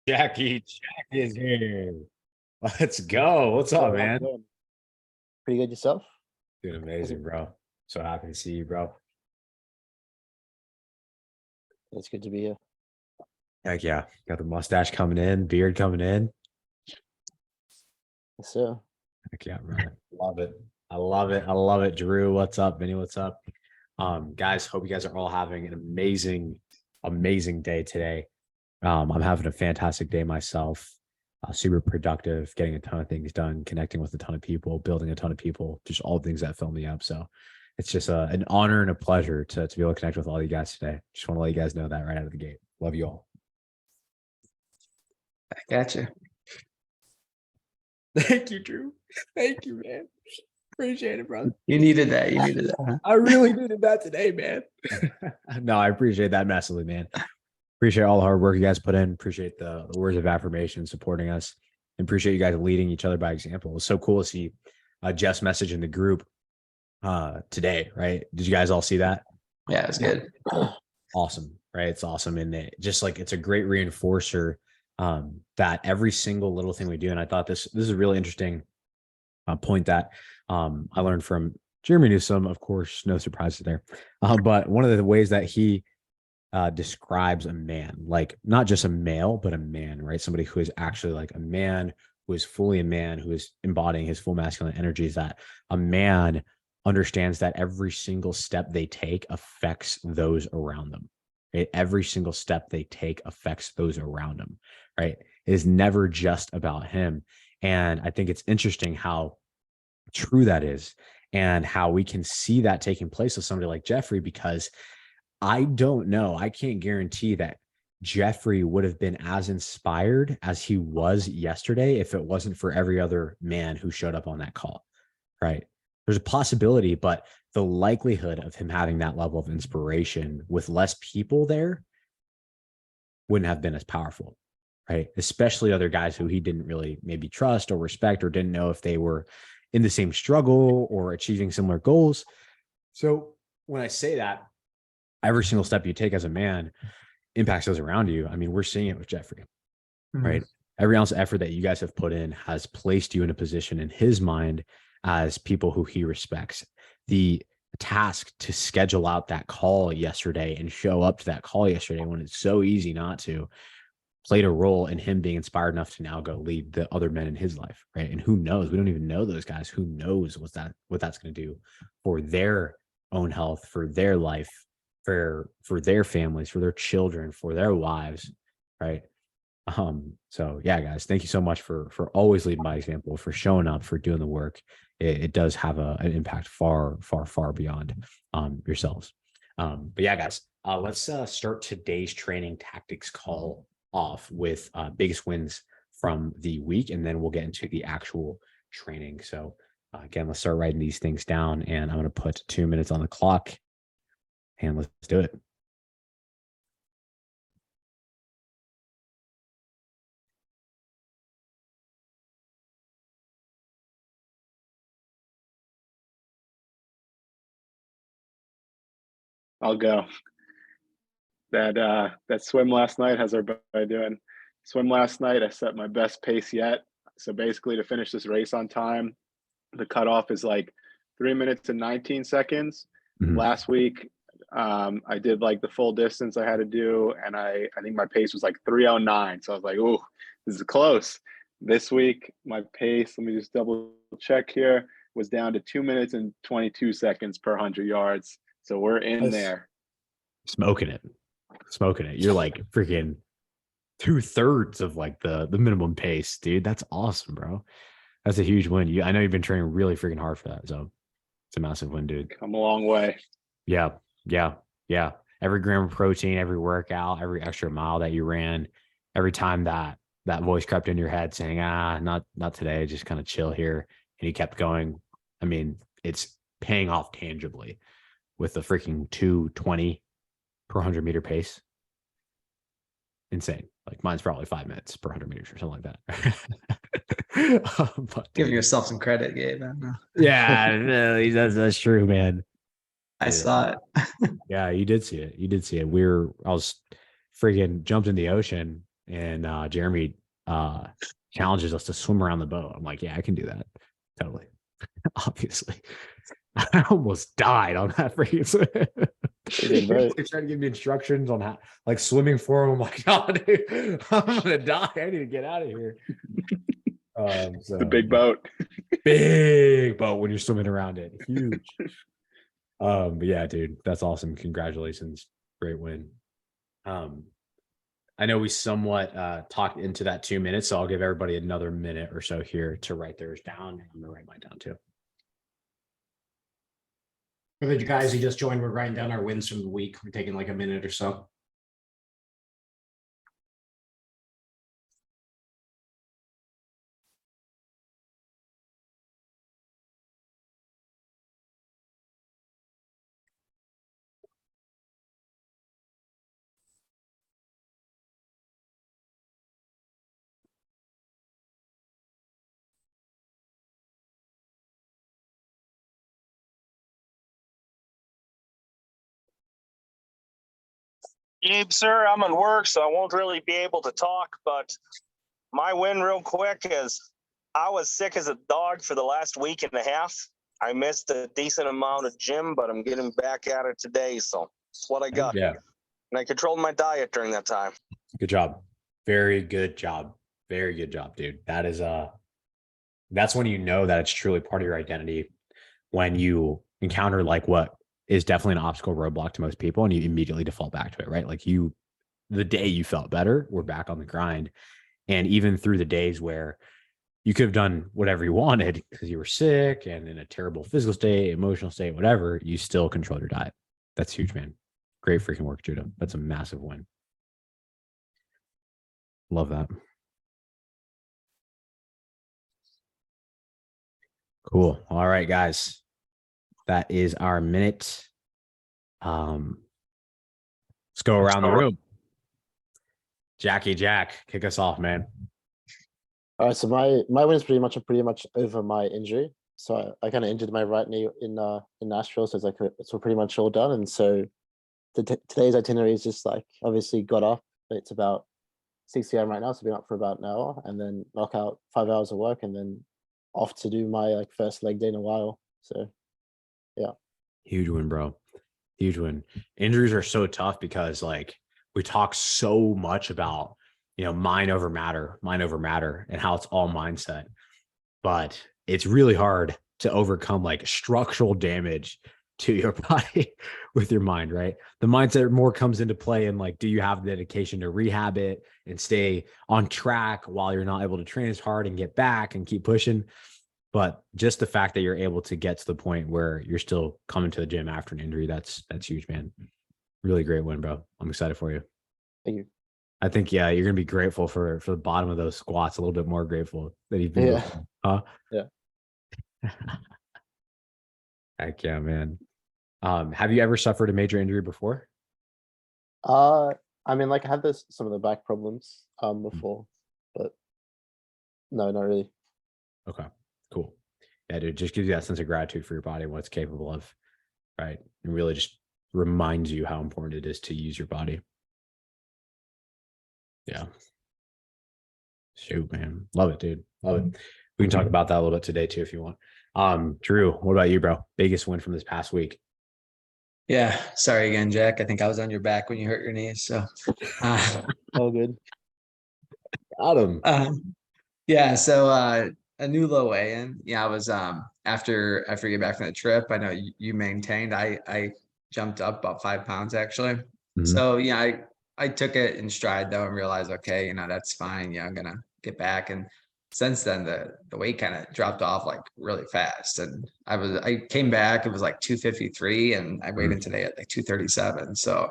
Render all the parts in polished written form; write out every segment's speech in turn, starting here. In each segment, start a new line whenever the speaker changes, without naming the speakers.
Jack is here. Let's go. What's
So
up,
how's it
man?
going? Pretty good yourself?
Doing amazing, bro. So happy to see you, bro.
It's good to be here.
Heck yeah. Got the mustache coming in, beard coming in.
Yes, sir.
Heck yeah, brother. Love it. I love it. I love it. Drew, what's up? Vinny, what's up? Guys, hope you guys are all having an amazing day today. I'm having a fantastic day myself. Super productive, getting a ton of things done, connecting with a ton of people, building a ton of people, just all things that fill me up. So it's just an honor and a pleasure to be able to connect with all you guys today. Just want to let you guys know that right out of the gate. Love you all.
I gotcha.
Thank you, Drew. Thank you, man. Appreciate it, brother.
You needed that. You needed that. Huh?
I really needed that today, man. No, I appreciate that massively, man. Appreciate all the hard work you guys put in. Appreciate the words of affirmation supporting us. And appreciate you guys leading each other by example. It was so cool to see Jeff's message in the group today, right? Did you guys all see that?
Yeah, it's good.
Awesome, right? It's awesome. And it's a great reinforcer that every single little thing we do. And I thought this is a really interesting point that I learned from Jeremy Newsom, of course, no surprises there. But one of the ways that he describes a man, like not just a male, but a man, right? Somebody who is actually like a man, who is fully a man, who is embodying his full masculine energies, that a man understands that every single step they take affects those around them. Right? Every single step they take affects those around them, right? It is never just about him. And I think it's interesting how true that is and how we can see that taking place with somebody like Jeffrey, because I don't know. I can't guarantee that Jeffrey would have been as inspired as he was yesterday if it wasn't for every other man who showed up on that call, right? There's a possibility, but the likelihood of him having that level of inspiration with less people there wouldn't have been as powerful, right? Especially other guys who he didn't really maybe trust or respect or didn't know if they were in the same struggle or achieving similar goals. So when I say that, every single step you take as a man impacts those around you. I mean, we're seeing it with Jeffrey, right? Every ounce of effort that you guys have put in has placed you in a position in his mind as people who he respects. The task to schedule out that call yesterday and show up to that call yesterday when it's so easy not to, played a role in him being inspired enough to now go lead the other men in his life, right? And who knows? We don't even know those guys. Who knows what that's going to do for their own health, for their life, for their families, for their children, for their wives, right? So yeah, guys, thank you so much for always leading by example, for showing up, for doing the work. It does have an impact far beyond yourselves. But yeah, guys, let's start today's training tactics call off with biggest wins from the week, and then we'll get into the actual training. So again, let's start writing these things down, and I'm going to put 2 minutes on the clock, and let's do it.
I'll go. That swim last night, how's everybody doing? Swim last night, I set my best pace yet. So basically, to finish this race on time, the cutoff is like 3 minutes and 19 seconds.
Mhm.
Last week, I did like the full distance I had to do, and I think my pace was like 3:09. So I was like, "Oh, this is close." This week, my pace, let me just double check here, was down to 2 minutes and 22 seconds per 100 yards. So we're in
Nice.
there.
Smoking it. You're like freaking 2/3 of like the minimum pace, dude. That's awesome, bro. That's a huge win. I know you've been training really freaking hard for that. So it's a massive win, dude.
Come a long way.
Yeah. Every gram of protein, every workout, every extra mile that you ran, every time that voice crept in your head saying, not today, just kind of chill here. And you kept going. I mean, it's paying off tangibly with the freaking 2:20 per 100-meter pace. Insane. Like mine's probably 5 minutes per 100 meters or something like that. But,
Give yourself some credit, Gabe.
yeah, no, that's true, man.
I saw it.
Yeah, you did see it. I was freaking jumped in the ocean and Jeremy challenges us to swim around the boat. I'm like, yeah, I can do that. Totally. Obviously. I almost died on that freaking swim.
You did great.
He tried to give me instructions on how, like, swimming for him. I'm like, oh, dude, I'm gonna die. I need to get out of here. So
The big boat.
big boat when you're swimming around it, huge. But yeah, dude, that's awesome. Congratulations, great win. I know we somewhat talked into that 2 minutes, so I'll give everybody another minute or so here to write theirs down. I'm gonna write mine down too.
For the guys who just joined, we're writing down our wins from the week. We're taking like a minute or so.
Gabe, sir, I'm in work, so I won't really be able to talk, but my win real quick is I was sick as a dog for the last week and a half. I missed a decent amount of gym, but I'm getting back at it today, so that's what I got.
Yeah,
And I controlled my diet during that time.
good job. Very good job. Very good job, dude. That is that's when you know that it's truly part of your identity, when you encounter like what is definitely an obstacle roadblock to most people and you immediately default back to it, right? Like the day you felt better, we're back on the grind. And even through the days where you could have done whatever you wanted because you were sick and in a terrible physical state, emotional state, whatever, you still control your diet. That's huge, man. Great freaking work, Judah. That's a massive win. Love that. Cool. All right, guys. That is our minute. Let's go around the room. Jack, kick us off, man.
All right, so my win is pretty much over my injury. So I kind of injured my right knee in Nashville, so it's pretty much all done. And so today's itinerary is just like obviously got up. It's about 6 a.m. right now, so I've been up for about an hour, and then knock out 5 hours of work, and then off to do my like first leg day in a while. So yeah,
Huge win, bro. Huge win. Injuries are so tough because like we talk so much about, mind over matter, and how it's all mindset. But it's really hard to overcome like structural damage to your body with your mind, right? The mindset more comes into play in like, do you have the dedication to rehab it and stay on track while you're not able to train as hard and get back and keep pushing? But just the fact that you're able to get to the point where you're still coming to the gym after an injury, that's huge, man. Really great win, bro. I'm excited for you.
thank you.
I think, yeah, you're gonna be grateful for the bottom of those squats, a little bit more grateful that you've been.
Yeah.
Huh?
Yeah.
Heck yeah, man. Have you ever suffered a major injury before?
I mean, like I had some of the back problems before, but no, not really.
Okay, cool. Yeah, dude, just gives you that sense of gratitude for your body and what it's capable of, right? And really just reminds you how important it is to use your body. Yeah. Shoot, man. Love it, dude. Love it. We can talk about that a little bit today too, if you want. Drew, what about you, bro? Biggest win from this past week?
Yeah. Sorry again, Jack. I think I was on your back when you hurt your knees. So,
All good.
Got him.
yeah. So, a new low weigh-in. Yeah, I was after you get back from the trip. I know you maintained. I jumped up about 5 pounds actually.
Mhm.
So yeah, I took it in stride though and realized, okay, that's fine. Yeah, I'm gonna get back. And since then, the weight kind of dropped off like really fast. And I came back. It was like 253, and I weighed in today at like 237. So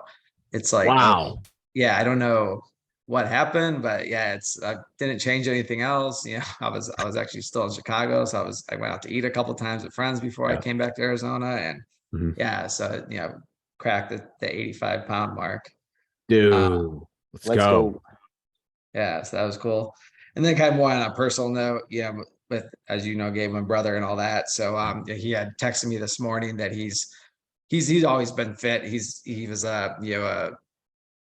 it's like,
Wow.
yeah, I don't know what happened, but yeah, I didn't change anything else. I was actually still in Chicago, so I went out to eat a couple times with friends before I came back to Arizona, and
Mhm.
yeah, so cracked the 85-pound mark.
Dude, let's go.
Yeah, so that was cool. And then kind of more on a personal note, with, as you know, Gabe, my brother and all that. So he had texted me this morning that he's always been fit. He was a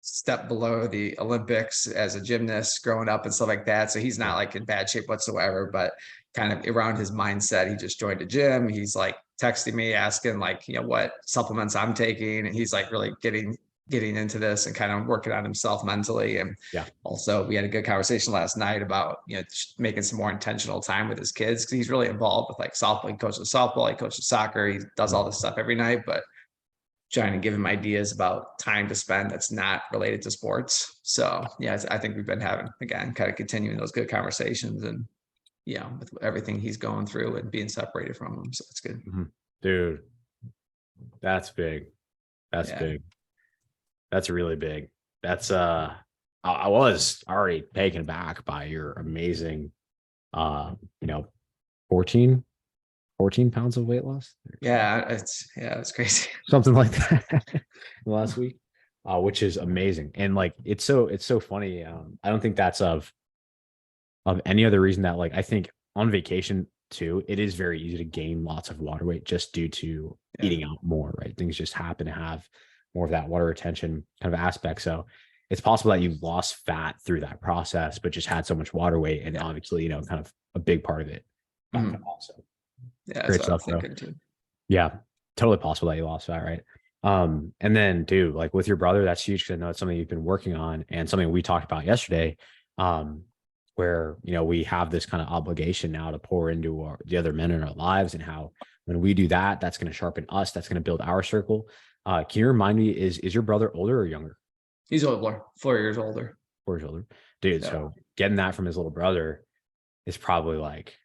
step below the Olympics as a gymnast growing up and stuff like that. So he's not like in bad shape whatsoever, but kind of around his mindset, he just joined a gym. He's like texting me, asking like, what supplements I'm taking. And he's like really getting into this and kind of working on himself mentally. And
Yeah.
also we had a good conversation last night about, making some more intentional time with his kids. Cause he's really involved with like softball. He coaches softball, he coaches soccer, he does all this stuff every night, but trying to give him ideas about time to spend that's not related to sports. So yeah, I think we've been having, again, kind of continuing those good conversations and with everything he's going through and being separated from him. So it's good.
Dude, that's big. That's
Yeah.
big. That's really big. That's I was already taken back by your amazing 14 pounds of weight loss.
Yeah, it's crazy.
Something like that last week, which is amazing. And like it's so funny. I don't think that's of any other reason that, like, I think on vacation too, it is very easy to gain lots of water weight just due to eating out more, right? Things just happen to have more of that water retention kind of aspect. So it's possible that you lost fat through that process, but just had so much water weight, and obviously, kind of a big part of it. Also,
Yeah,
great
that's what I'm
stuff, bro.
thinking too.
Yeah, totally possible that you lost fat, right? And then, dude, like with your brother, that's huge because I know it's something you've been working on and something we talked about yesterday. Where we have this kind of obligation now to pour into the other men in our lives, and how when we do that, that's going to sharpen us, that's going to build our circle. Can you remind me, is your brother older or younger?
He's older, 4 years older.
4 years older, dude.
Yeah.
So getting that from his little brother is probably like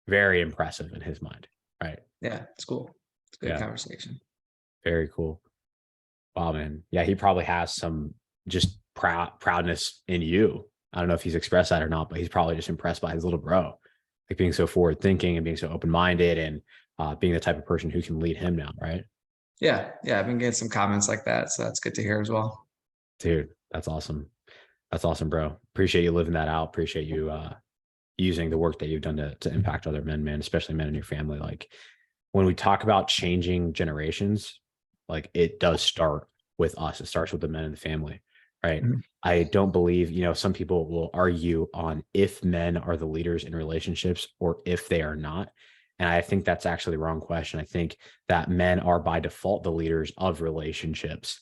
very impressive in his mind, right?
Yeah, it's cool. It's a good conversation.
Very cool. Wow, man. Yeah, he probably has some just proudness in you. I don't know if he's expressed that or not, but he's probably just impressed by his little bro, like being so forward thinking and being so open-minded, and being the type of person who can lead him now, right?
Yeah, I've been getting some comments like that, so that's good to hear as well.
Dude, that's awesome. That's awesome, bro. Appreciate you living that out. Appreciate you using the work that you've done to impact other men, especially men in your family. Like when we talk about changing generations, like it does start with us. It starts with the men in the family, right?
Mhm.
I don't believe, some people will argue on if men are the leaders in relationships or if they are not. And I think that's actually the wrong question. I think that men are by default the leaders of relationships,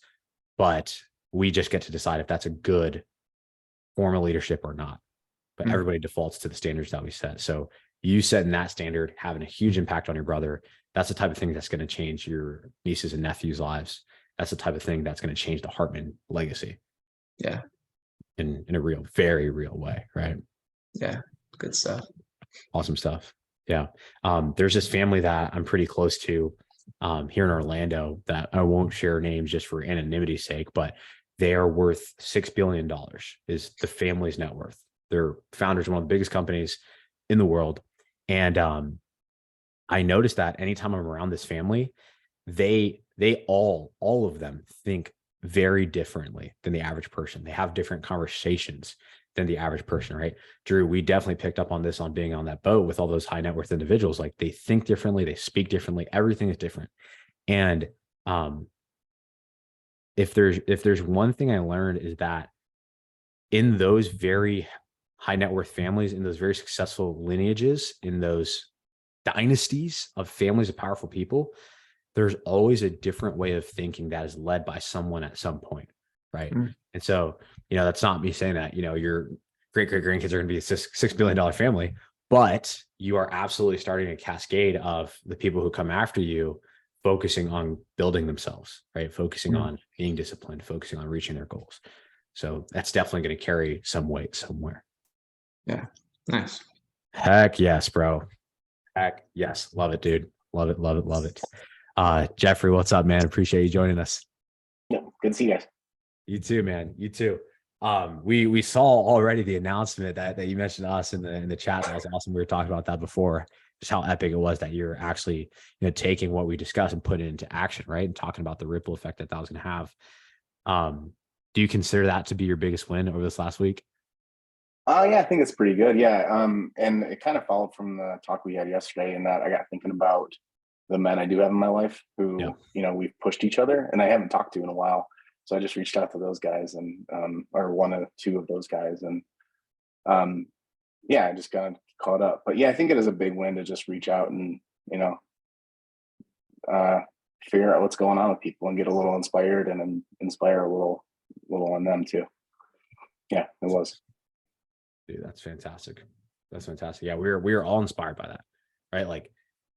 but we just get to decide if that's a good form of leadership or not. But everybody defaults to the standards that we set. So you setting that standard, having a huge impact on your brother, that's the type of thing that's going to change your nieces and nephews' lives. That's the type of thing that's going to change the Hartman legacy.
Yeah.
In a real, very real way, right?
Yeah, good stuff.
Awesome stuff. Yeah. There's this family that I'm pretty close to here in Orlando that I won't share names just for anonymity's sake, but they are worth $6 billion is the family's net worth. They're founders of one of the biggest companies in the world. And I noticed that anytime I'm around this family, they all of them think very differently than the average person. They have different conversations than the average person, right? Drew, we definitely picked up on this on being on that boat with all those high net worth individuals. Like they think differently, they speak differently, everything is different. And if there's one thing I learned is that in those very high net worth families, in those very successful lineages, in those dynasties of families of powerful people, there's always a different way of thinking that is led by someone at some point, right? And so, that's not me saying that, your great grandkids are going to be a $6 billion family, but you are absolutely starting a cascade of the people who come after you focusing on building themselves, right? Focusing on being disciplined, focusing on reaching their goals. So that's definitely going to carry some weight somewhere.
Yeah. Nice.
Heck yes, bro. Heck yes. Love it, dude. Love it. Love it. Love it. Jeffrey, what's up, man? Appreciate you joining us.
Yeah, good to see you guys.
You too, man. You too. We saw already the announcement that you mentioned to us in the chat. That was awesome. We were talking about that before, just how epic it was that you're actually, taking what we discussed and putting it into action, right? And talking about the ripple effect that was going to have. Do you consider that to be your biggest win over this last week?
Yeah, I think it's pretty good. Yeah. And it kind of followed from the talk we had yesterday, in that I got thinking about the men I do have in my life who, we've pushed each other, and I haven't talked to in a while. So I just reached out to those guys and or one or two of those guys, and yeah, I just got caught up. But yeah, I think it is a big win to just reach out and, you know, figure out what's going on with people and get a little inspired and inspire a little on them too. Yeah, it was.
Dude, that's fantastic. That's fantastic. Yeah, we were all inspired by that, right? Like,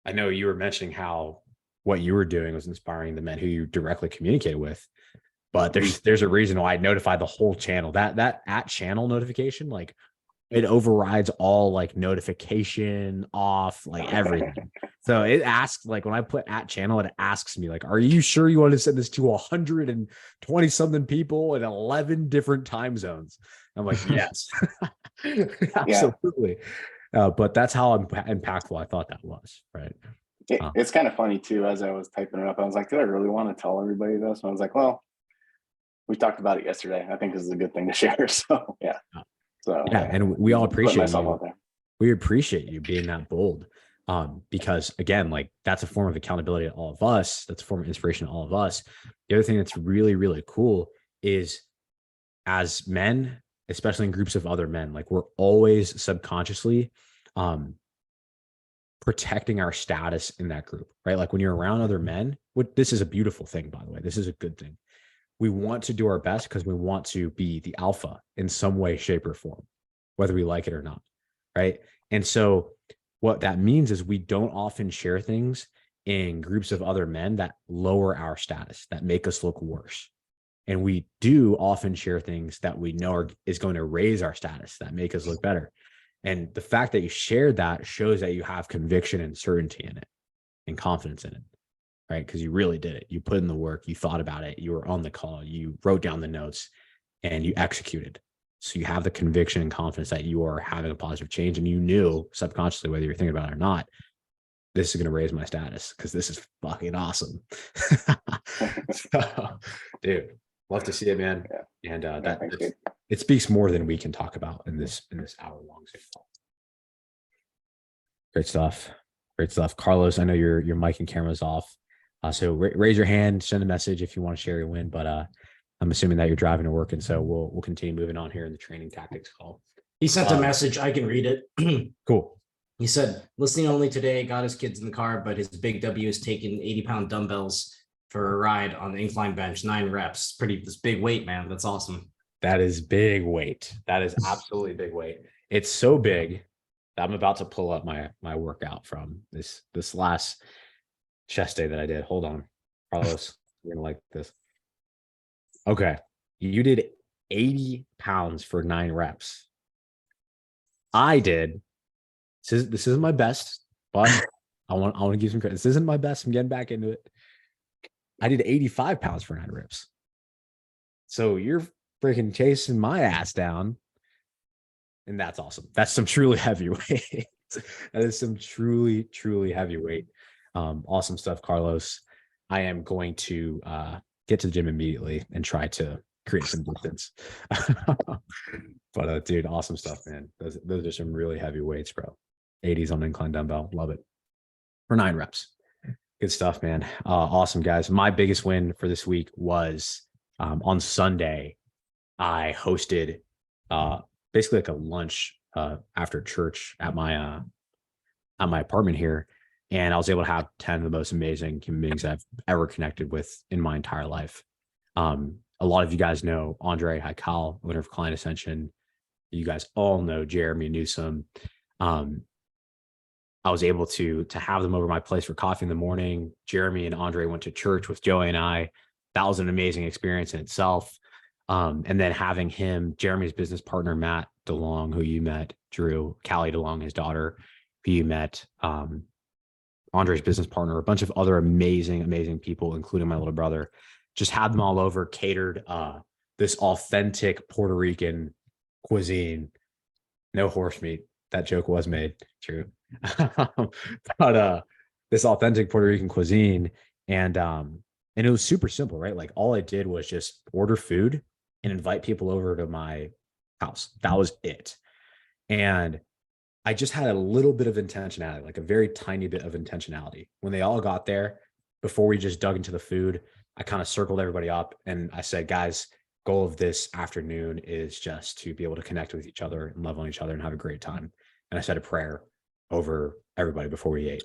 I know you were mentioning how what you were doing was inspiring the men who you directly communicated with, but there's a reason why I notified the whole channel. That at channel notification, like, it overrides all like notification off, like everything. So it asks, like, when I put at channel, it asks me, like, are you sure you want to send this to 120 something people in 11 different time zones? I'm like, yes, absolutely. But that's how impactful I thought that was, right?
It's kind of funny too. As I was typing it up, I was like, "Did I really want to tell everybody this?" And I was like, "Well, we talked about it yesterday. I think this is a good thing to share." So yeah,
yeah, and we all appreciate
myself
you.
out there.
We appreciate you being that bold, because again, like, that's a form of accountability to all of us. That's a form of inspiration to all of us. The other thing that's really, really cool is, as men, especially in groups of other men, like, we're always subconsciously protecting our status in that group, right? Like, when you're around other men, this is a beautiful thing, by the way. This is a good thing. We want to do our best because we want to be the alpha in some way, shape, or form, whether we like it or not, right? And so what that means is we don't often share things in groups of other men that lower our status, that make us look worse. And we do often share things that we know is going to raise our status, that make us look better. And the fact that you shared that shows that you have conviction and certainty in it and confidence in it, right? Because you really did it. You put in the work, you thought about it, you were on the call, you wrote down the notes, and you executed. So you have the conviction and confidence that you are having a positive change. And you knew subconsciously, whether you're thinking about it or not, this is going to raise my status because this is fucking awesome. So, dude, love to see it, man.
Yeah.
And it speaks more than we can talk about in this hour-long Zoom call. Great stuff. Great stuff. Carlos, I know your mic and camera's off. So raise your hand, send a message if you want to share your win. But I'm assuming that you're driving to work, and so we'll continue moving on here in the training tactics call.
He sent a message. I can read it.
Cool.
He said, listening only today, got his kids in the car, but his big W is taking 80-pound dumbbells for a ride on the incline bench, 9 reps. This big weight, man. That's awesome.
That is big weight. That is absolutely big weight. It's so big that I'm about to pull up my workout from this last chest day that I did. Hold on, Carlos, you're gonna like this. Okay, you did 80 pounds for 9 reps. I did. This isn't my best, but I want to give some credit. This isn't my best. I'm getting back into it. I did 85 pounds for 9 reps. So you're freaking chasing my ass down. And that's awesome. That's some truly heavy weight. That is some truly, truly heavy weight. Awesome stuff, Carlos. I am going to get to the gym immediately and try to create some distance. But dude, awesome stuff, man. Those are some really heavy weights, bro. 80s on incline dumbbell. Love it. For 9 reps. Good stuff, man. Awesome, guys. My biggest win for this week was on Sunday. I hosted basically like a lunch after church at my apartment here, and I was able to have 10 of the most amazing human beings I've ever connected with in my entire life. A lot of you guys know Andre Haikal, winner of Client Ascension. You guys all know Jeremy Newsom. I was able to have them over my place for coffee in the morning. Jeremy and Andre went to church with Joey and I. That was an amazing experience in itself. And then having him, Jeremy's business partner, Matt DeLong, who you met, Drew, Callie DeLong, his daughter, who you met, Andre's business partner, a bunch of other amazing, amazing people, including my little brother, just had them all over, catered this authentic Puerto Rican cuisine. No horse meat. That joke was made, true. But this authentic Puerto Rican cuisine, and it was super simple, right? Like, all I did was just order food and invite people over to my house. That was it. And I just had a little bit of intentionality, like a very tiny bit of intentionality. When they all got there, before we just dug into the food, I kind of circled everybody up and I said, guys, goal of this afternoon is just to be able to connect with each other and love on each other and have a great time. And I said a prayer over everybody before we ate.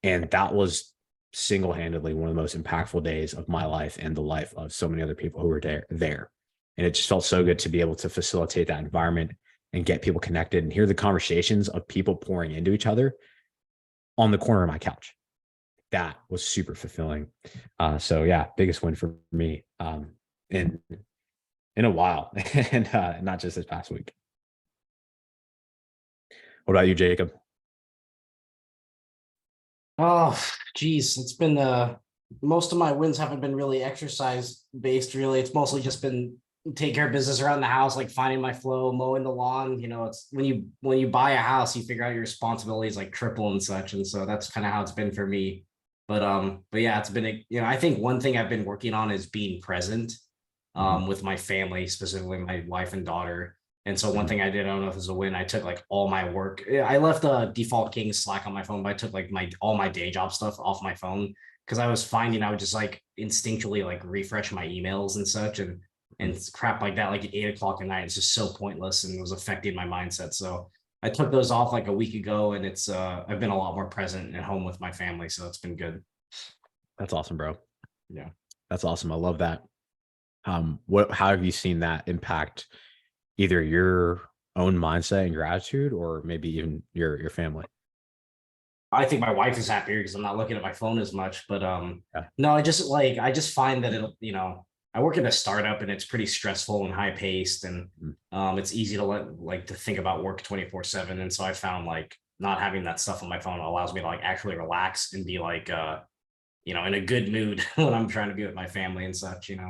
And that was single-handedly one of the most impactful days of my life and the life of so many other people who were there. And it just felt so good to be able to facilitate that environment and get people connected and hear the conversations of people pouring into each other on the corner of my couch. That was super fulfilling. So yeah, biggest win for me in a while, and not just this past week. What about you, Jacob?
Oh, geez, it's been most of my wins haven't been really exercise based. Really, it's mostly just been take care of business around the house, like finding my flow, mowing the lawn. You know, it's when you buy a house, you figure out your responsibilities like triple and such, and so that's kind of how it's been for me. But yeah, it's been I think one thing I've been working on is being present with my family, specifically my wife and daughter. And so one thing I did, I don't know if it's a win, I took like all my work. I left the default King Slack on my phone, but I took like all my day job stuff off my phone because I was finding I would just like instinctually like refresh my emails and such and crap like that, like at 8 o'clock at night. It's just so pointless and it was affecting my mindset. So I took those off like a week ago, and it's I've been a lot more present at home with my family, so it's been good.
That's awesome, bro.
Yeah,
that's awesome. I love that. How have you seen that impact either your own mindset and your attitude, or maybe even your family?
I think my wife is happier because I'm not looking at my phone as much. But
Yeah.
no, I just find that I work in a startup and it's pretty stressful and high paced, and it's easy to to think about work 24/7. And so I found like not having that stuff on my phone allows me to like actually relax and be like in a good mood when I'm trying to be with my family and such,
Yeah.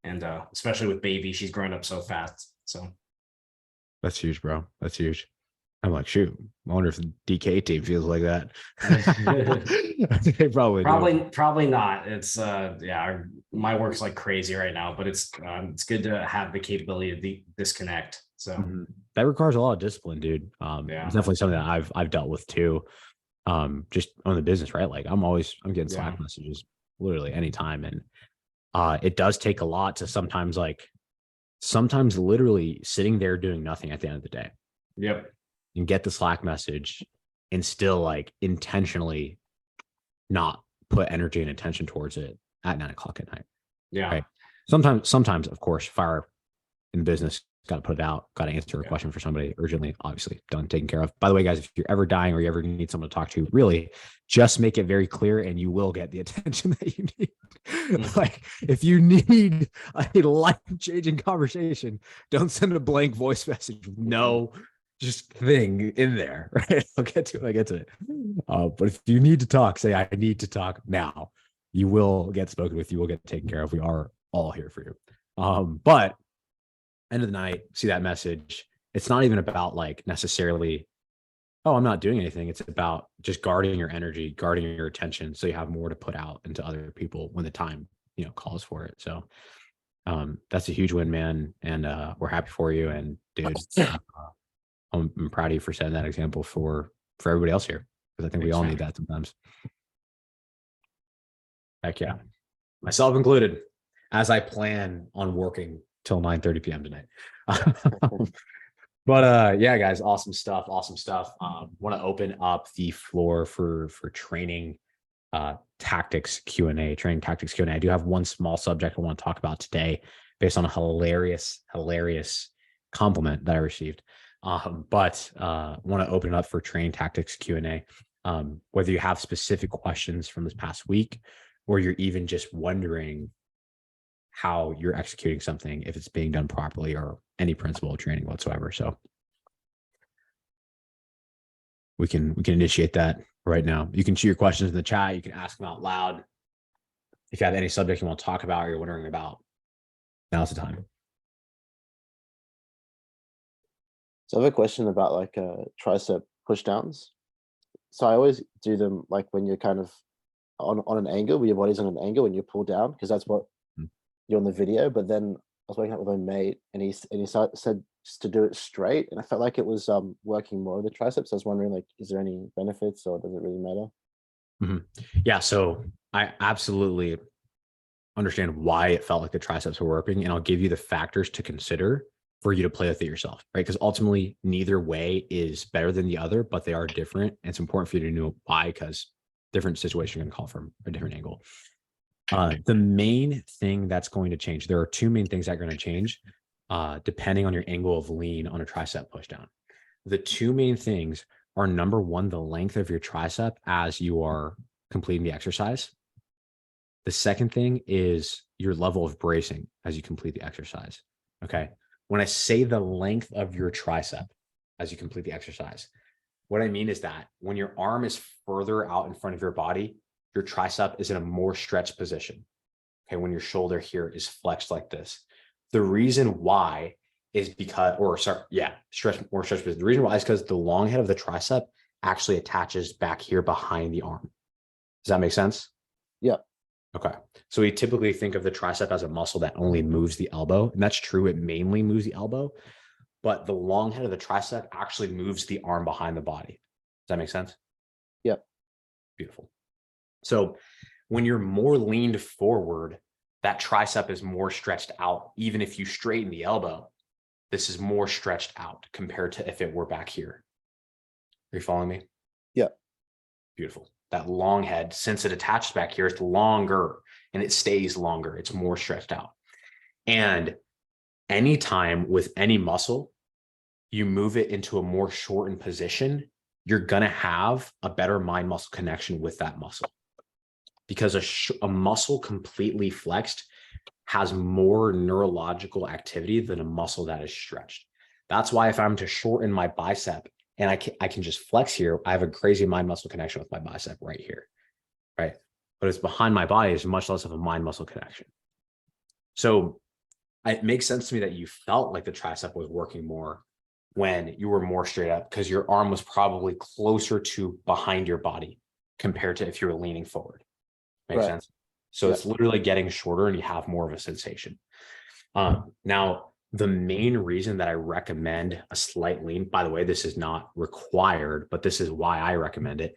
and especially with baby, she's growing up so fast. So
That's huge, bro. That's huge. I'm like, shoot, I wonder if the DK team feels like that. They probably do.
probably not. It's my work's like crazy right now, but it's good to have the capability to disconnect. So
Mhm. That requires a lot of discipline, dude.
Yeah.
It's definitely something that I've dealt with too. Just on the business, right? Like I'm getting Slack messages literally anytime. And it does take a lot to sometimes literally sitting there doing nothing at the end of the day.
Yep.
And get the Slack message and still like intentionally not put energy and attention towards it at 9 o'clock at night.
Yeah.
Right. Sometimes, of course, fire in business, got to put it out, got to answer a question for somebody urgently, obviously done, taken care of. By the way, guys, if you're ever dying or you ever need someone to talk to, really just make it very clear and you will get the attention that you need. Like if you need a life-changing conversation, don't send a blank voice message. No, just thing in there, right? I'll get to it. But if you need to talk, say, I need to talk now. You will get spoken with. You will get taken care of. We are all here for you. But end of the night, see that message. It's not even about like necessarily, oh, I'm not doing anything. It's about just guarding your energy, guarding your attention, so you have more to put out into other people when the time, calls for it. So that's a huge win, man. And we're happy for you. And dude, I'm proud of you for setting that example for everybody else here, because I think we all need that sometimes. Heck yeah, myself included, as I plan on working till 9:30 p.m. tonight. But yeah, guys, awesome stuff. Want to open up the floor for training tactics Q&A. I do have one small subject I want to talk about today based on a hilarious compliment that I received. But want to open it up for training tactics Q&A. Whether you have specific questions from this past week, or you're even just wondering how you're executing something, if it's being done properly, or any principle of training whatsoever. So we can initiate that right now. You can shoot your questions in the chat. You can ask them out loud. If you have any subject you want to talk about or you're wondering about, now's the time.
So I have a question about like tricep push downs. So I always do them like when you're kind of on an angle, where your body's on an angle and you pull down, because that's what you're on the video. But then I was waking up with my mate and he said just to do it straight, and I felt like it was working more of the triceps. I was wondering, like, is there any benefits or does it really matter?
Yeah, so I absolutely understand why it felt like the triceps were working, and I'll give you the factors to consider for you to play with it yourself, right? Because ultimately, neither way is better than the other, but they are different. And it's important for you to know why, because different situation are going to call from a different angle. The main thing that's going to change, there are two main things that are going to change depending on your angle of lean on a tricep pushdown. The two main things are, number one, the length of your tricep as you are completing the exercise. The second thing is your level of bracing as you complete the exercise. Okay. When I say the length of your tricep as you complete the exercise, what I mean is that when your arm is further out in front of your body, your tricep is in a more stretched position. Okay. When your shoulder here is flexed like this. The reason why is because, more stretched. The reason why is because the long head of the tricep actually attaches back here behind the arm. Does that make sense?
Yeah.
Okay. So we typically think of the tricep as a muscle that only moves the elbow. And that's true. It mainly moves the elbow, but the long head of the tricep actually moves the arm behind the body. Does that make sense?
Yep.
Beautiful. So when you're more leaned forward, that tricep is more stretched out. Even if you straighten the elbow, this is more stretched out compared to if it were back here. Are you following me?
Yeah.
Beautiful. That long head, since it attaches back here, it's longer and it stays longer. It's more stretched out. And anytime with any muscle, you move it into a more shortened position, you're going to have a better mind muscle connection with that muscle. Because a muscle completely flexed has more neurological activity than a muscle that is stretched. That's why if I'm to shorten my bicep and I can just flex here, I have a crazy mind muscle connection with my bicep right here, right? But it's behind my body is much less of a mind muscle connection. So it makes sense to me that you felt like the tricep was working more when you were more straight up, because your arm was probably closer to behind your body compared to if you were leaning forward. Makes sense? So it's literally getting shorter and you have more of a sensation. Now, the main reason that I recommend a slight lean, by the way, this is not required, but this is why I recommend it,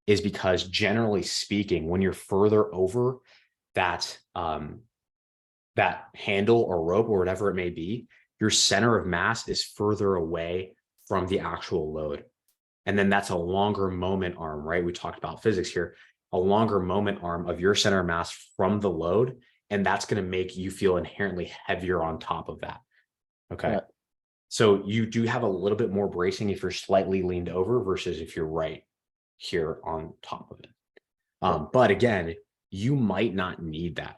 is because generally speaking, when you're further over that, that handle or rope or whatever it may be, your center of mass is further away from the actual load. And then that's a longer moment arm, right? We talked about physics here, a longer moment arm of your center of mass from the load. And that's going to make you feel inherently heavier on top of that. Okay.
Yeah.
So you do have a little bit more bracing if you're slightly leaned over versus if you're right here on top of it. But again, you might not need that.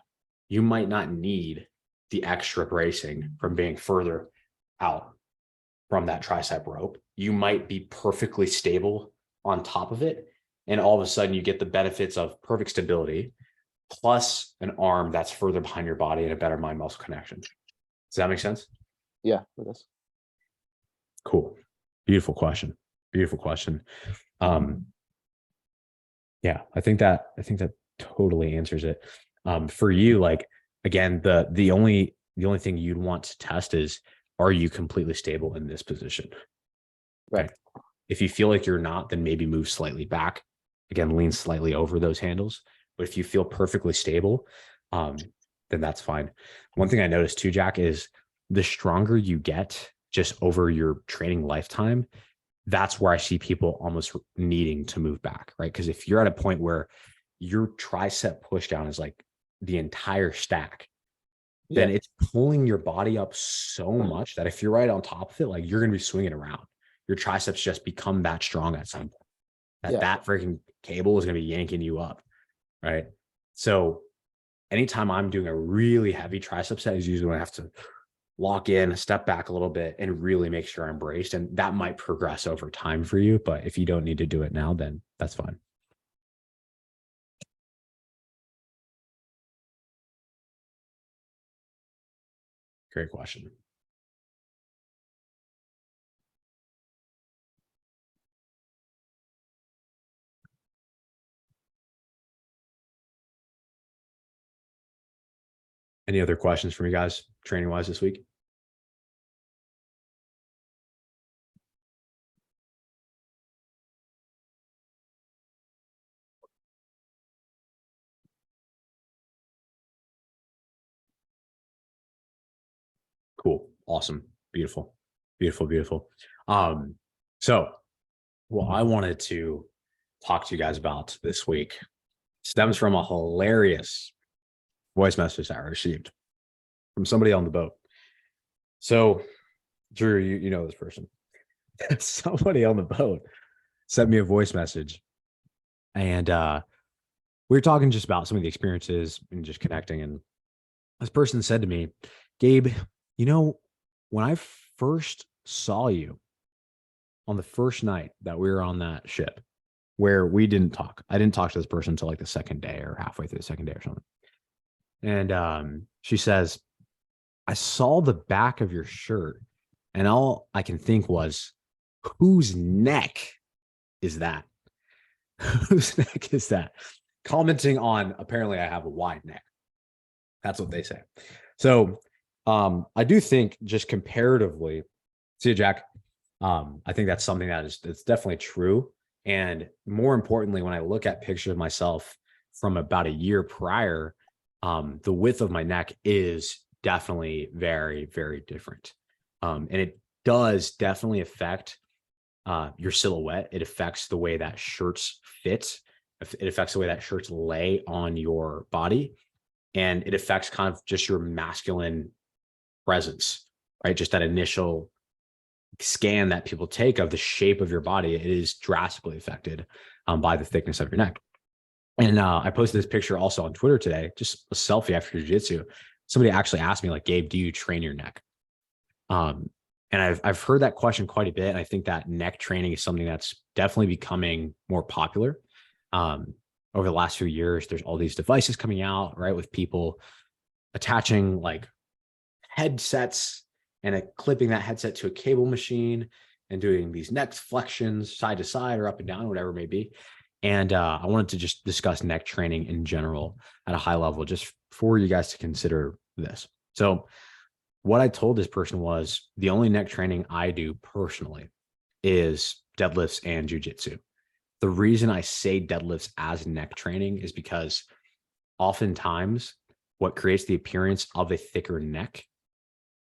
You might not need the extra bracing from being further out from that tricep rope. You might be perfectly stable on top of it. And all of a sudden you get the benefits of perfect stability plus an arm that's further behind your body and a better mind muscle connection. Does that make sense?
Yeah, it does.
Cool. Beautiful question. Beautiful question. Yeah, I think that totally answers it. For you, like, again, the only thing you'd want to test is, are you completely stable in this position?
Right.
Okay. If you feel like you're not, then maybe move slightly back. Again, lean slightly over those handles. But if you feel perfectly stable, then that's fine. One thing I noticed too, Jack, is the stronger you get just over your training lifetime, that's where I see people almost needing to move back, right? Because if you're at a point where your tricep push down is like the entire stack, then it's pulling your body up so much that if you're right on top of it, like, you're going to be swinging around. Your triceps just become that strong at some point. That freaking cable is going to be yanking you up, right? So anytime I'm doing a really heavy tricep set is usually when I have to lock in, step back a little bit, and really make sure I'm braced. And that might progress over time for you, but if you don't need to do it now, then that's fine. Great question. Any other questions from you guys training wise this week? Cool. Awesome. Beautiful. Beautiful. Beautiful. So what I wanted to talk to you guys about this week stems from a hilarious voice message I received from somebody on the boat. So, Drew, you know this person. Somebody on the boat sent me a voice message, and we were talking just about some of the experiences and just connecting. And this person said to me, Gabe, you know, when I first saw you on the first night that we were on that ship, where we didn't talk, I didn't talk to this person until like the second day or halfway through the second day or something. And she says, I saw the back of your shirt, and all I can think was, whose neck is that? Whose neck is that? Commenting on, apparently I have a wide neck. That's what they say. So I do think, just comparatively, see you, Jack. I think that's something that's definitely true. And more importantly, when I look at pictures of myself from about a year prior, the width of my neck is definitely very, very different. And it does definitely affect your silhouette. It affects the way that shirts fit. It affects the way that shirts lay on your body. And it affects kind of just your masculine presence, right? Just that initial scan that people take of the shape of your body, it is drastically affected by the thickness of your neck. And I posted this picture also on Twitter today, just a selfie after jiu-jitsu. Somebody actually asked me, like, Gabe, do you train your neck? And I've heard that question quite a bit. And I think that neck training is something that's definitely becoming more popular. Over the last few years, there's all these devices coming out, right? With people attaching like headsets and clipping that headset to a cable machine and doing these neck flexions side to side or up and down, whatever it may be. And I wanted to just discuss neck training in general at a high level, just for you guys to consider this. So what I told this person was, the only neck training I do personally is deadlifts and jiu-jitsu. The reason I say deadlifts as neck training is because oftentimes what creates the appearance of a thicker neck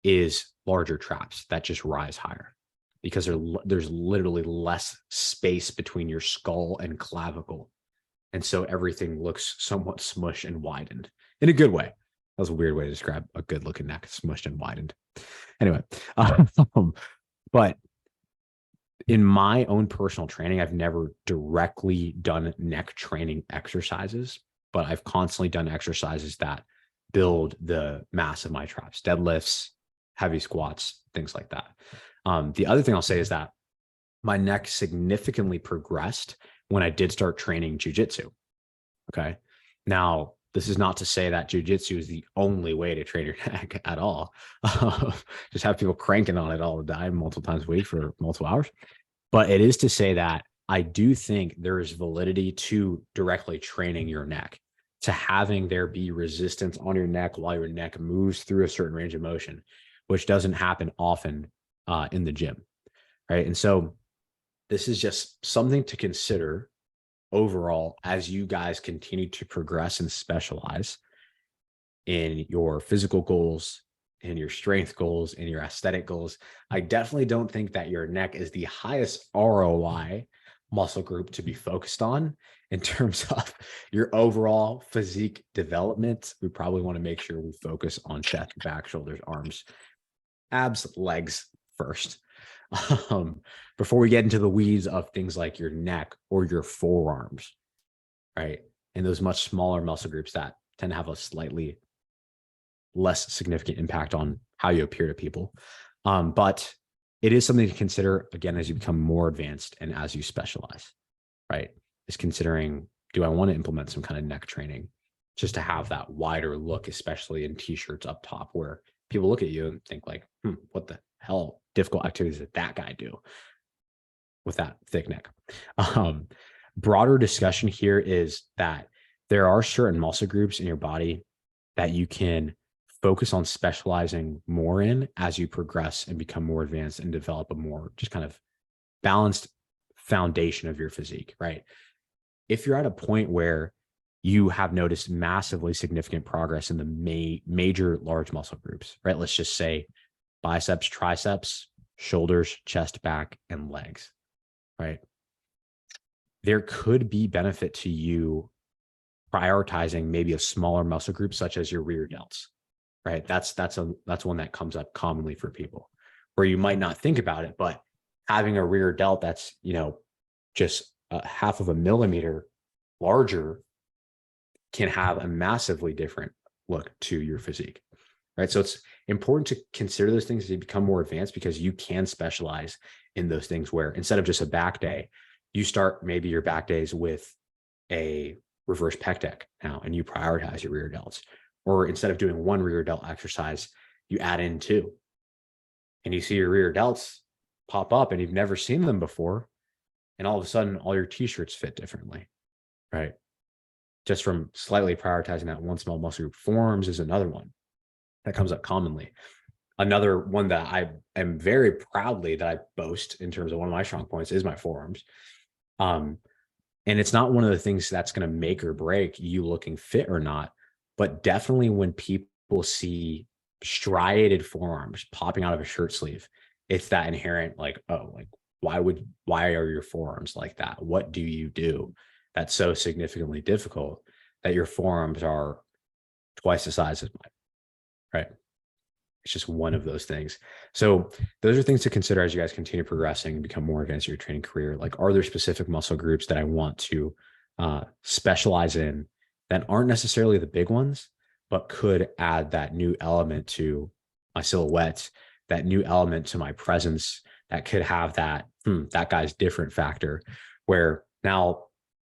is larger traps that just rise higher, because there's literally less space between your skull and clavicle. And so everything looks somewhat smushed and widened in a good way. That was a weird way to describe a good looking neck, smushed and widened. Anyway, but in my own personal training, I've never directly done neck training exercises, but I've constantly done exercises that build the mass of my traps, deadlifts, heavy squats, things like that. The other thing I'll say is that my neck significantly progressed when I did start training jiu-jitsu. Okay. Now, this is not to say that jiu-jitsu is the only way to train your neck at all. Just have people cranking on it all the time, multiple times a week for multiple hours. But it is to say that I do think there is validity to directly training your neck, to having there be resistance on your neck while your neck moves through a certain range of motion, which doesn't happen often in the gym, right? And so this is just something to consider overall as you guys continue to progress and specialize in your physical goals, in your strength goals, in your aesthetic goals. I definitely don't think that your neck is the highest ROI muscle group to be focused on in terms of your overall physique development. We probably want to make sure we focus on chest, back, shoulders, arms, abs, legs first, before we get into the weeds of things like your neck or your forearms, right? And those much smaller muscle groups that tend to have a slightly less significant impact on how you appear to people. But it is something to consider, again, as you become more advanced and as you specialize, right? Is considering, do I want to implement some kind of neck training just to have that wider look, especially in t-shirts up top, where people look at you and think like, what the hell difficult activities did that guy do with that thick neck? Broader discussion here is that there are certain muscle groups in your body that you can focus on specializing more in as you progress and become more advanced and develop a more just kind of balanced foundation of your physique, right? If you're at a point where you have noticed massively significant progress in the major large muscle groups, right? Let's just say biceps, triceps, shoulders, chest, back, and legs, right? There could be benefit to you prioritizing maybe a smaller muscle group, such as your rear delts, right? That's one that comes up commonly for people, where you might not think about it, but having a rear delt that's, just a half of a millimeter larger can have a massively different look to your physique, right? So it's important to consider those things as you become more advanced, because you can specialize in those things where instead of just a back day, you start maybe your back days with a reverse pec deck now, and you prioritize your rear delts. Or instead of doing one rear delt exercise, you add in two, and you see your rear delts pop up and you've never seen them before. And all of a sudden, all your t-shirts fit differently, right? Just from slightly prioritizing that one small muscle group. Forearms is another one that comes up commonly. Another one that I am very proudly that I boast in terms of one of my strong points is my forearms. And it's not one of the things that's going to make or break you looking fit or not, but definitely when people see striated forearms popping out of a shirt sleeve, it's that inherent like, oh, like why are your forearms like that? What do you do that's so significantly difficult that your forearms are twice the size as mine, right? It's just one of those things. So those are things to consider as you guys continue progressing and become more advanced in your training career. Like, are there specific muscle groups that I want to specialize in that aren't necessarily the big ones, but could add that new element to my silhouette, that new element to my presence, that could have that, that guy's different factor, where now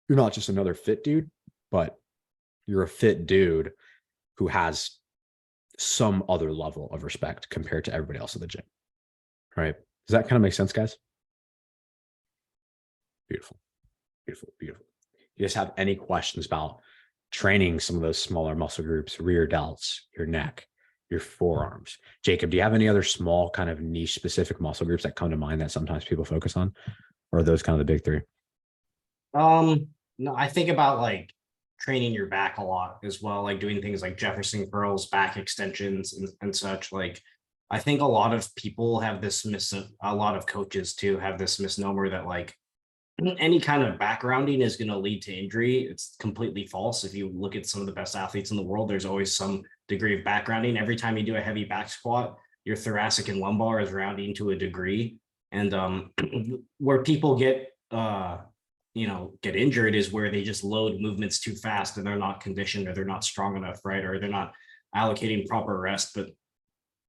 you're not just another fit dude, but you're a fit dude who has some other level of respect compared to everybody else in the gym, right? Does that kind of make sense, guys? Beautiful, beautiful, beautiful. You guys have any questions about training some of those smaller muscle groups, rear delts, your neck, your forearms? Jacob, do you have any other small kind of niche specific muscle groups that come to mind that sometimes people focus on? Or are those kind of the big three?
No, I think about like training your back a lot as well, like doing things like Jefferson curls, back extensions and such. Like, I think a lot of people have this a lot of coaches too have this misnomer that like any kind of backgrounding is going to lead to injury. It's completely false. If you look at some of the best athletes in the world, there's always some degree of backgrounding. Every time you do a heavy back squat, your thoracic and lumbar is rounding to a degree. And where people get get injured is where they just load movements too fast and they're not conditioned, or they're not strong enough, right? Or they're not allocating proper rest. But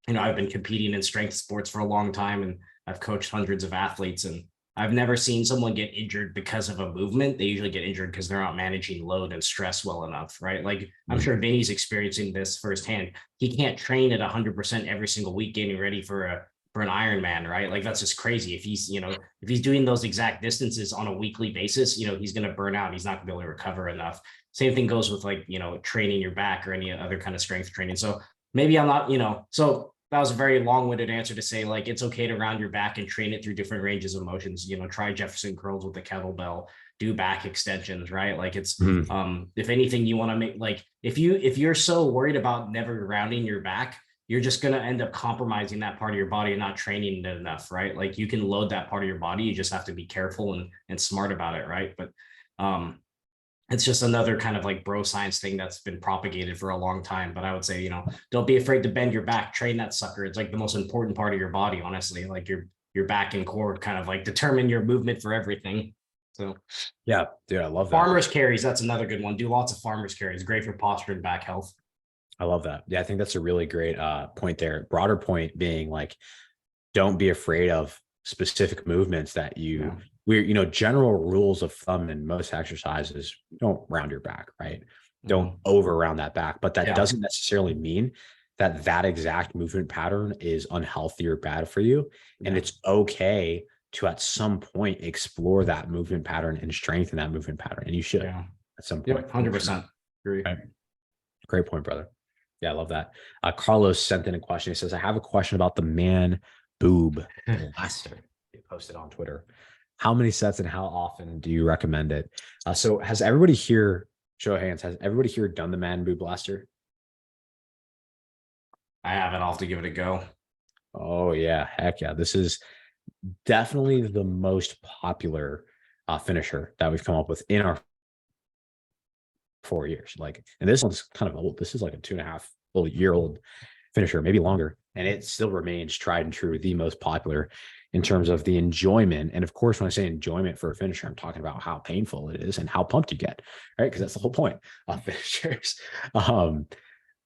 I've been competing in strength sports for a long time, and I've coached hundreds of athletes, and I've never seen someone get injured because of a movement. They usually get injured because they're not managing load and stress well enough, right? Like, I'm sure Vinny's experiencing this firsthand. He can't train at 100% every single week getting ready for an Ironman, right? Like, that's just crazy. If he's, if he's doing those exact distances on a weekly basis, he's going to burn out. He's not going to be able to recover enough. Same thing goes with like, training your back or any other kind of strength training. So maybe I'm not, so that was a very long-winded answer to say, like, it's okay to round your back and train it through different ranges of motions. Try Jefferson curls with the kettlebell, do back extensions, right? Like, it's if anything, you want to make, like, if you're so worried about never rounding your back, you're just going to end up compromising that part of your body and not training it enough, right? Like, you can load that part of your body. You just have to be careful and smart about it, right? But it's just another kind of like bro science thing that's been propagated for a long time. But I would say, don't be afraid to bend your back, train that sucker. It's like the most important part of your body, honestly. Like, your back and core kind of like determine your movement for everything. So
yeah, dude, I love that.
Farmers carries, that's another good one. Do lots of farmers carries, great for posture and back health.
I love that. Yeah, I think that's a really great point there. Broader point being like, don't be afraid of specific movements that we're, general rules of thumb in most exercises. Don't round your back, right? Don't over round that back, but that doesn't necessarily mean that exact movement pattern is unhealthy or bad for you. And it's okay to at some point explore that movement pattern and strengthen that movement pattern. And you should at some point.
100% agree.
Right. Great point, brother. Yeah, I love that. Carlos sent in a question. He says, I have a question about the man boob blaster. He posted on Twitter. How many sets and how often do you recommend it? So has everybody here, show of hands, has everybody here done the man boob blaster?
I haven't. I'll have to give it a go.
Oh yeah, heck yeah. This is definitely the most popular finisher that we've come up with in our 4 years. Like, and this one's kind of old. This is like a 2.5 year old finisher, maybe longer. And it still remains tried and true, the most popular in terms of the enjoyment. And of course, when I say enjoyment for a finisher, I'm talking about how painful it is and how pumped you get, right? Because that's the whole point of finishers. The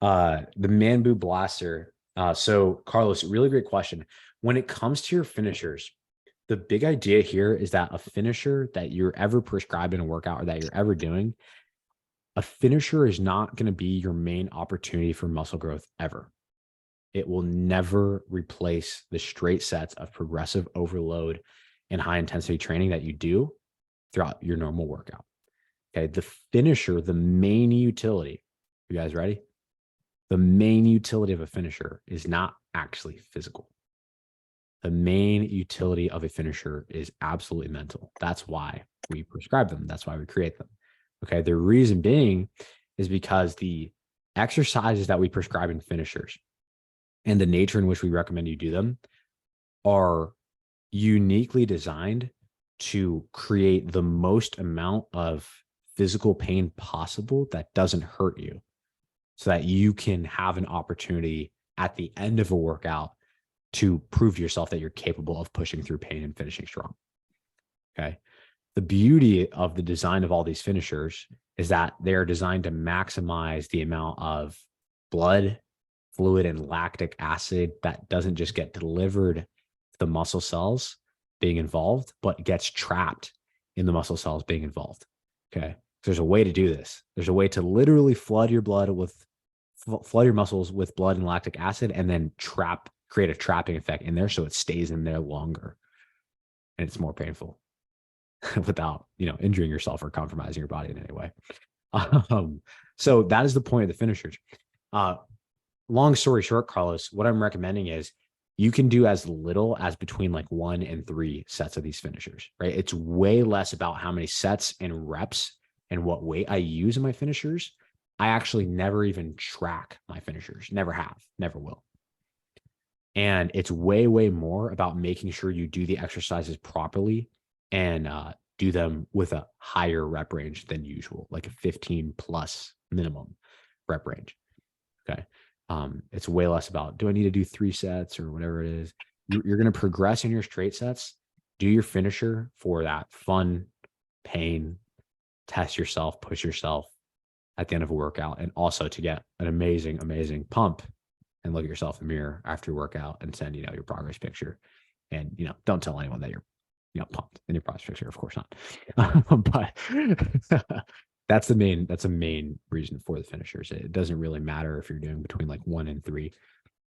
Manbu Blaster. So Carlos, really great question. When it comes to your finishers, the big idea here is that a finisher that you're ever prescribed in a workout or that you're ever doing, a finisher is not going to be your main opportunity for muscle growth ever. It will never replace the straight sets of progressive overload and high intensity training that you do throughout your normal workout. Okay. The finisher, the main utility, you guys ready? The main utility of a finisher is not actually physical. The main utility of a finisher is absolutely mental. That's why we prescribe them. That's why we create them. Okay. The reason being is because the exercises that we prescribe in finishers and the nature in which we recommend you do them are uniquely designed to create the most amount of physical pain possible that doesn't hurt you, so that you can have an opportunity at the end of a workout to prove to yourself that you're capable of pushing through pain and finishing strong. Okay. The beauty of the design of all these finishers is that they're designed to maximize the amount of blood, fluid, and lactic acid that doesn't just get delivered to the muscle cells being involved, but gets trapped in the muscle cells being involved. Okay. There's a way to do this. There's a way to literally flood your muscles with blood and lactic acid, and then create a trapping effect in there so it stays in there longer and it's more painful without, injuring yourself or compromising your body in any way. So that is the point of the finishers. Long story short, Carlos, what I'm recommending is you can do as little as between like 1 and 3 sets of these finishers, right? It's way less about how many sets and reps and what weight I use in my finishers. I actually never even track my finishers, never have, never will. And it's way, way more about making sure you do the exercises properly and do them with a higher rep range than usual, like a 15 plus minimum rep range. Okay. It's way less about, do I need to do 3 sets or whatever it is? You're going to progress in your straight sets. Do your finisher for that fun, pain, test yourself, push yourself at the end of a workout, and also to get an amazing, amazing pump and look at yourself in the mirror after your workout and send, your progress picture. And, don't tell anyone that you're, pumped in your progress picture, of course not. But that's a main reason for the finishers. It doesn't really matter if you're doing between like 1 and 3.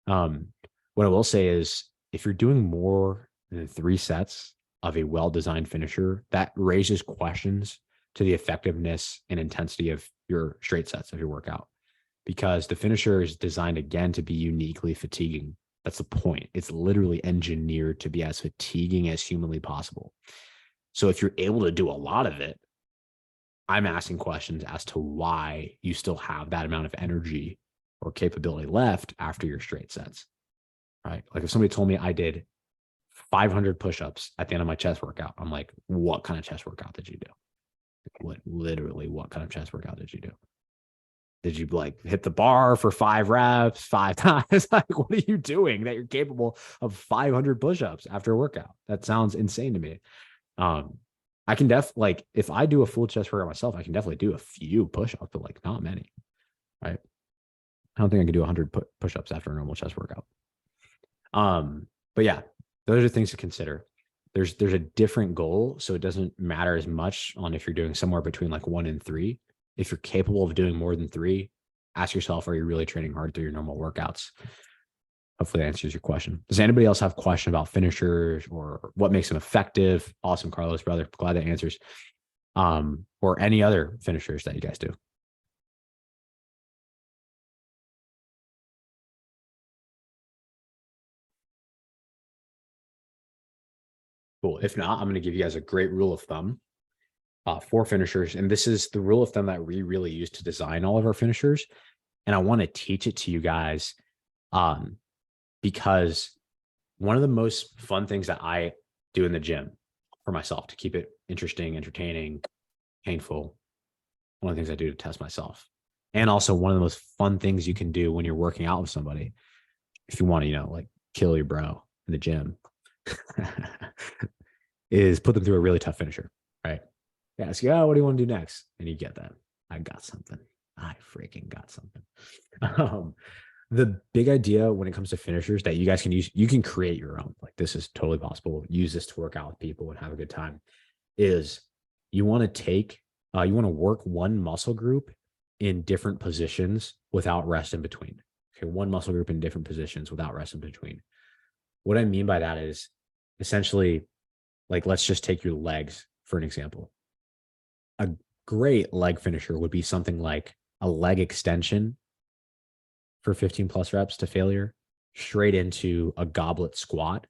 What I will say is if you're doing more than 3 sets of a well-designed finisher, that raises questions to the effectiveness and intensity of your straight sets of your workout, because the finisher is designed again to be uniquely fatiguing. That's the point. It's literally engineered to be as fatiguing as humanly possible. So if you're able to do a lot of it, I'm asking questions as to why you still have that amount of energy or capability left after your straight sets, right? Like if somebody told me I did 500 push-ups at the end of my chest workout, I'm like, what kind of chest workout did you do? Literally, what kind of chest workout did you do? Did you hit the bar for 5 reps 5 times? Like, what are you doing that you're capable of 500 push-ups after a workout? That sounds insane to me. I can if I do a full chest workout myself, I can definitely do a few push-ups, but not many, right? I don't think I can do 100 push-ups after a normal chest workout. But yeah, those are things to consider. There's a different goal, so it doesn't matter as much on if you're doing somewhere between 1 and 3. If you're capable of doing more than 3, ask yourself, are you really training hard through your normal workouts? Hopefully that answers your question. Does anybody else have a question about finishers or what makes them effective? Awesome, Carlos, brother. Glad that answers. Or any other finishers that you guys do. Cool. If not, I'm going to give you guys a great rule of thumb for finishers. And this is the rule of thumb that we really use to design all of our finishers. And I want to teach it to you guys because one of the most fun things that I do in the gym for myself to keep it interesting, entertaining, painful. One of the things I do to test myself. And also one of the most fun things you can do when you're working out with somebody, if you want to, like kill your bro in the gym, is put them through a really tough finisher, right? Yeah, ask you, oh, what do you want to do next? And you get that. I got something. I freaking got something. The big idea when it comes to finishers that you guys can use, you can create your own. Like this is totally possible. Use this to work out with people and have a good time. Is you want to work one muscle group in different positions without rest in between. Okay, one muscle group in different positions without rest in between. What I mean by that is essentially, like, let's just take your legs for an example. A great leg finisher would be something like a leg extension for 15 plus reps to failure, straight into a goblet squat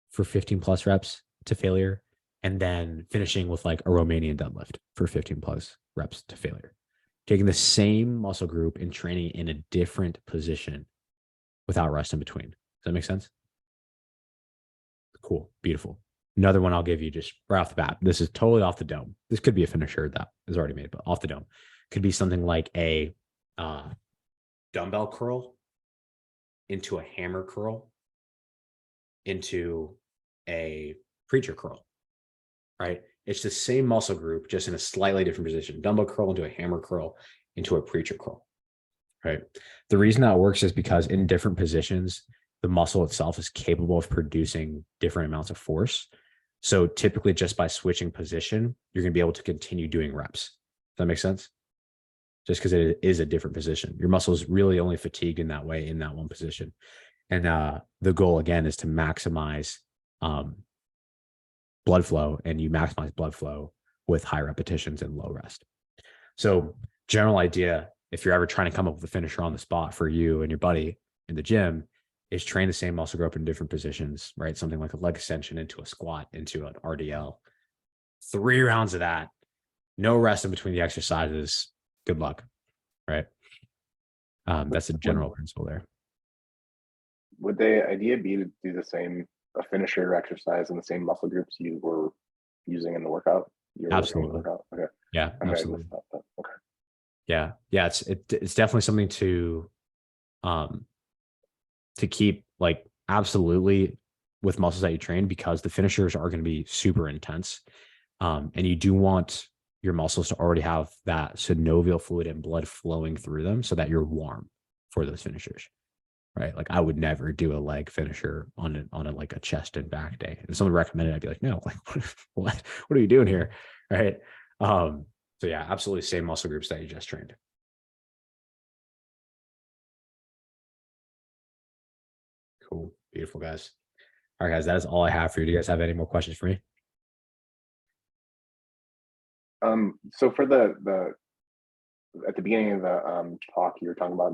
for 15 plus reps to failure, and then finishing with like a Romanian deadlift for 15 plus reps to failure. Taking the same muscle group and training in a different position without rest in between. Does that make sense? Cool. Beautiful. Another one I'll give you just right off the bat. This is totally off the dome. This could be a finisher that is already made, but off the dome. Could be something like a dumbbell curl into a hammer curl into a preacher curl, right? It's the same muscle group, just in a slightly different position. Dumbbell curl into a hammer curl into a preacher curl, right? The reason that works is because in different positions, the muscle itself is capable of producing different amounts of force. So typically just by switching position, you're going to be able to continue doing reps. Does that make sense? Just because it is a different position. Your muscle is really only fatigued in that way, in that one position. And the goal, again, is to maximize blood flow, and you maximize blood flow with high repetitions and low rest. So general idea, if you're ever trying to come up with a finisher on the spot for you and your buddy in the gym, is train the same muscle group in different positions, right? Something like a leg extension into a squat, into an RDL. 3 rounds of that, no rest in between the exercises. Good luck, right? That's the general principle there.
Would the idea be to do the same, a finisher exercise in the same muscle groups you were using in the workout?
Absolutely.
Okay.
Yeah,
Okay.
absolutely.
Okay.
Yeah. It's definitely something to keep, like, absolutely with muscles that you train, because the finishers are going to be super intense. And you do want your muscles to already have that synovial fluid and blood flowing through them so that you're warm for those finishers, right? Like I would never do a leg finisher on a like a chest and back day. If someone recommended it, I'd be like, no, like what are you doing here? Right. So yeah, absolutely same muscle groups that you just trained. Cool. Beautiful, guys. All right, guys, that is all I have for you. Do you guys have any more questions for me?
So for the at the beginning of the talk, you were talking about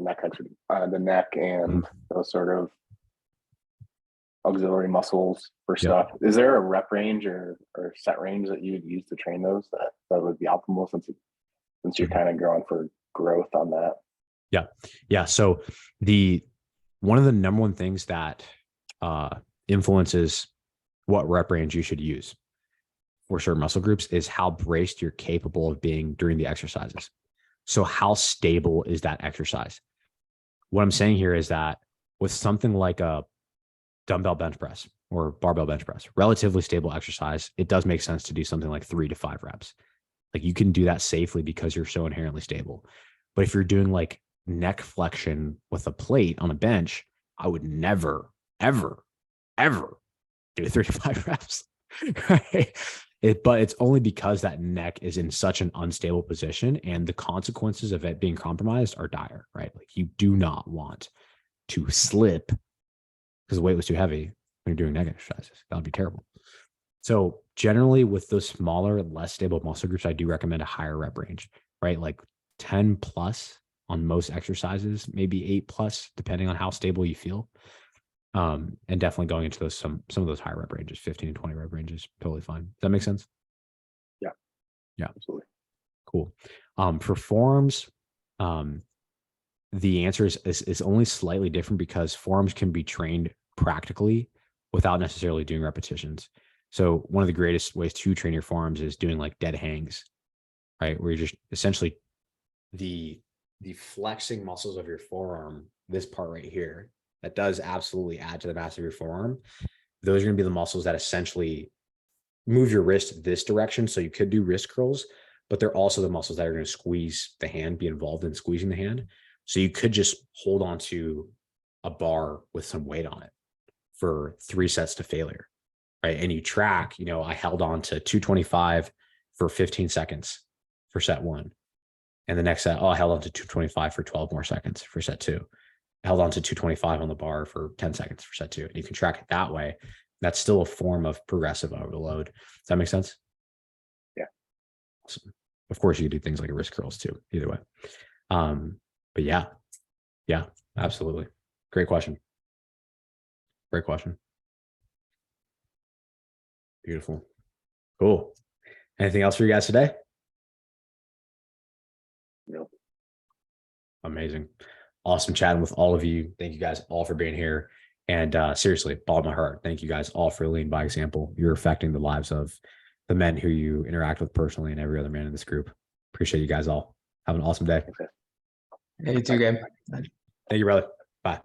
the neck and those sort of auxiliary muscles for stuff. Is there a rep range or set range that you would use to train those that would be optimal, since you're kind of growing for growth on that?
Yeah. So one of the number one things that influences what rep range you should use for certain muscle groups is how braced you're capable of being during the exercises. So how stable is that exercise? What I'm saying here is that with something like a dumbbell bench press or barbell bench press, relatively stable exercise, it does make sense to do something like 3 to 5 reps. Like you can do that safely because you're so inherently stable. But if you're doing like neck flexion with a plate on a bench, I would never, ever, ever do 3 to 5 reps. Right? But it's only because that neck is in such an unstable position, and the consequences of it being compromised are dire, right? Like you do not want to slip because the weight was too heavy when you're doing neck exercises. That would be terrible. So generally with those smaller, less stable muscle groups, I do recommend a higher rep range, right? Like 10 plus on most exercises, maybe 8 plus, depending on how stable you feel. And definitely going into those some of those high rep ranges, 15 and 20 rep ranges, totally fine. Does that make sense? Yeah,
Absolutely.
Cool. For forearms, the answer is only slightly different because forearms can be trained practically without necessarily doing repetitions. So one of the greatest ways to train your forearms is doing like dead hangs, right? Where you're just essentially the flexing muscles of your forearm, this part right here, that does absolutely add to the mass of your forearm. Those are going to be the muscles that essentially move your wrist this direction. So you could do wrist curls, but they're also the muscles that are going to squeeze the hand, be involved in squeezing the hand. So you could just hold on to a bar with some weight on it for 3 sets to failure, right? And you track, I held on to 225 for 15 seconds for set 1. And the next set, I held on to 225 for 12 more seconds for set 2. I held on to 225 on the bar for 10 seconds for set 2. And you can track it that way. That's still a form of progressive overload. Does that make sense?
Yeah.
Awesome. Of course, you could do things like wrist curls too, either way. But yeah, absolutely. Great question. Great question. Beautiful. Cool. Anything else for you guys today?
Nope.
Amazing. Awesome chatting with all of you. Thank you guys all for being here. And seriously, bottom of my heart, thank you guys all for leading by example. You're affecting the lives of the men who you interact with personally and every other man in this group. Appreciate you guys all. Have an awesome day.
Hey, you too, Gabe.
Thank you, brother. Bye.